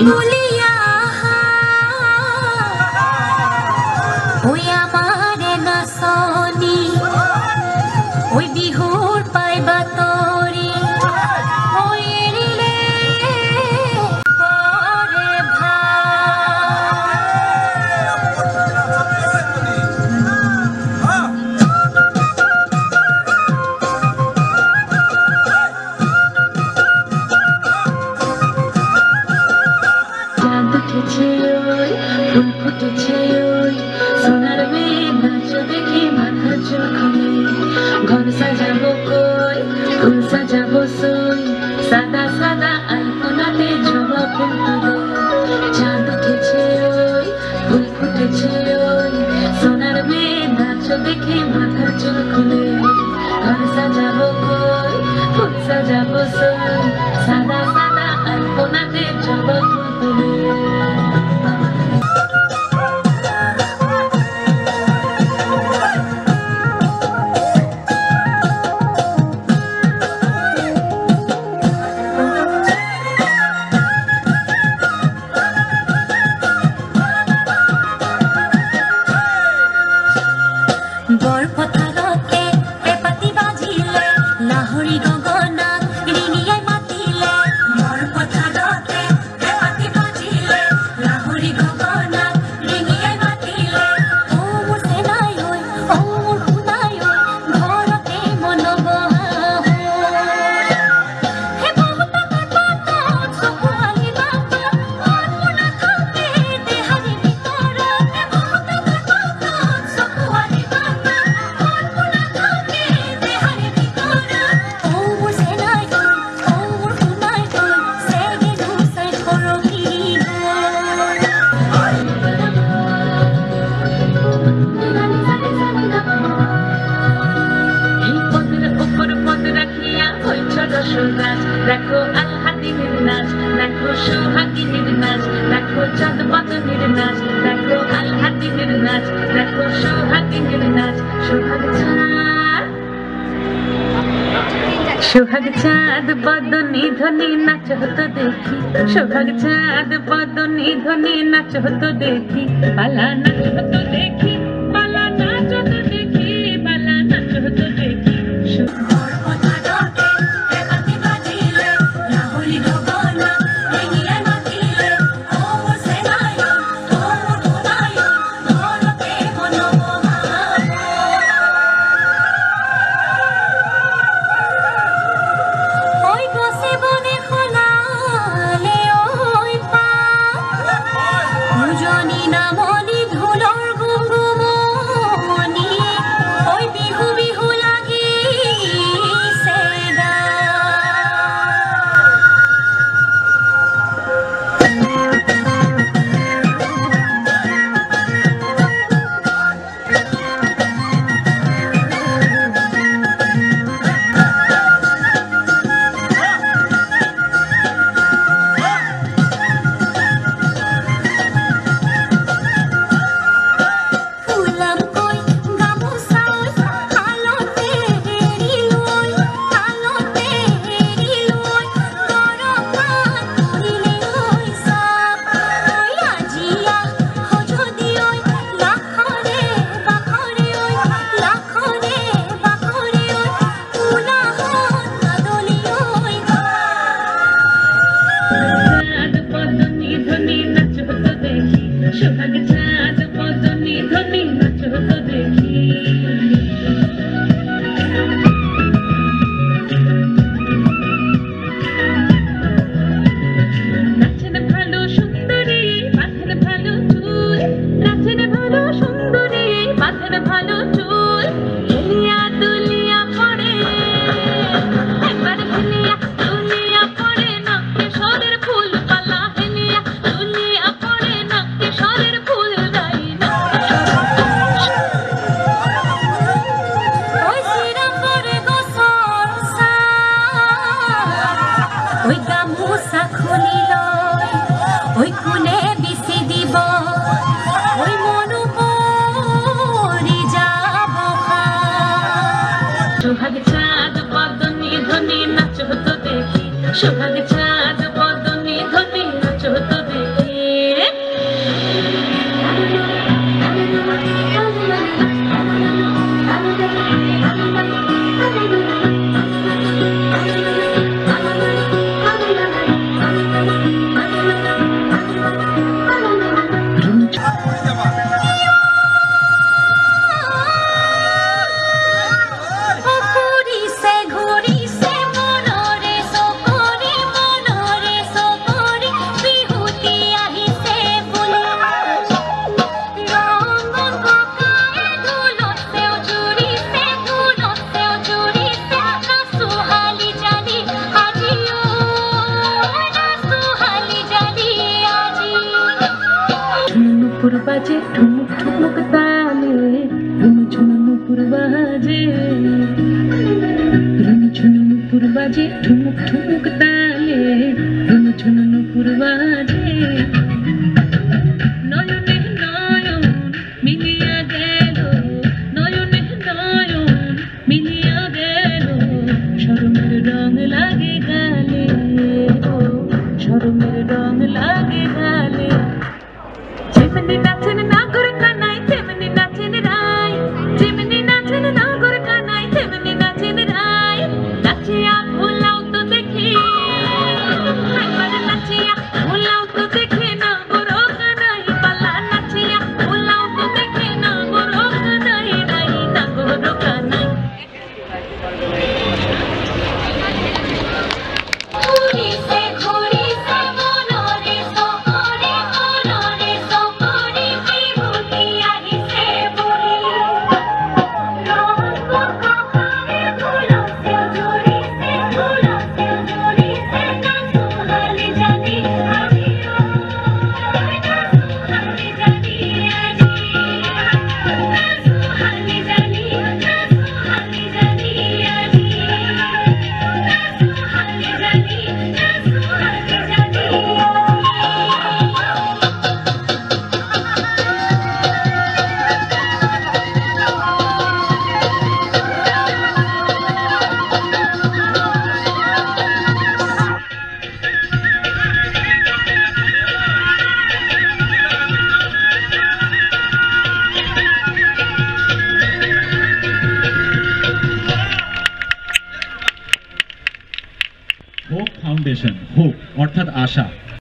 ভুলিয়া ওই আমার নাচনি ওই বিহুর পাইবা তরি ওই এরিলে করে চাঁদ উঠেছে ওই ফুল ফুটেছে ওই সোনার মেয়ে নাচ দেখে মাথা চুল খুলে ঘর সাজাবো কই ফুল সাজাবো সই সাদা সাদা আলপনাতে জবা ফুল তুলে চাঁদ উঠেছে ওই ফুল ফুটেছে ওই সোনার মেয়ে নাচ দেখে মাথা চুল খুলে ঘর সাজাবো কই ফুল সাজাবো সই সাদা সাদা আলপনাতে জবা ফুল তুলে বরপথারতে পেপাতি বাজিলে লাহরি গগনা রিঙিয়ায় মাতিলে বরপথারতে পেপাতি বাজিলে লাহরি গগনা রিঙিয়ায় মাতিলে ও মোর সেনাই হই ও মোর খুনাই হই ঘরতে মন বহা হে বহুতা কথা সকুয়ালি বাবা অর্পণা খাতে দেহারি ভিতর হে বহুতা কথা সকুয়ালি বাবা দেখো আলহাদিনের নাচ দেখো সোহাগিনীর নাচ দেখো চাঁদ বাদনের নাচ দেখো আলহাদিনের নাচ দেখো সোহাগিনীর নাচ সোহাগ চাঁদ বদনী ধ্বনি নাচ হতো দেখি সোহাগ চাঁদ বদনী ধ্বনি নাচ হতো দেখি পালা নাচ হতো দেখি পালা নাচ হতো দেখি পালা নাচ হতো দেখি সোহাগ চাঁদ বদনী ধ্বনি নাচ হতো দেখি নাচেন ভালো সুন্দরী বাঁধেন ভালো চুল নাচেন ভালো সুন্দরী বাঁধেন ভালো চুল হেলিয়া দুলিয়া পড়ে একবার হেলিয়া দুলিয়া পড়ে নাকে সরের ফুল পালা হেলিয়া দুলিয়া পড়ে নাকে সরের ফুল দাই না ওই সিরাম করে গোসল সা ওই গামুসা খুলিল ওই কোনে বিসি দিব ওই মনু পরি যাব সোহাগ চাঁদ বদনী ধ্বনি নাচ হতো দেখি সোহাগ চাঁদ বদনী ধ্বনি নাচ হতো দেখি নুপুর বাজে ঠুমুক ঠুমুক তালে রুমি ঝুনু নুপুর বাজে রুমি ঝুনু নুপুর বাজে ঠুমুক ঠুমুক তালে রুমি ঝুনু নুপুর বাজে নয়নে নয়ন মিলিয়া গেল নয়নে নয়ন মিলিয়া গেল শরমের রং লাগে গালে ও শরমের রং লাগে গালে যেমনি নাচেন নাগর কানাই তেমনি নাচেন রায় যেমনি নাচেন নাগর কানাই তেমনি নাচেন রায় নাচিয়া ভোলাও তো দেখি একবার নাচিয়া ভোলাও তো দেখি নাগর কানাই পালা নাচিয়া ভোলাও তো দেখি নাগর কানাই রাই নাগর কানাই হোপ ফাউন্ডেশন, হোপ অর্থাৎ আশা।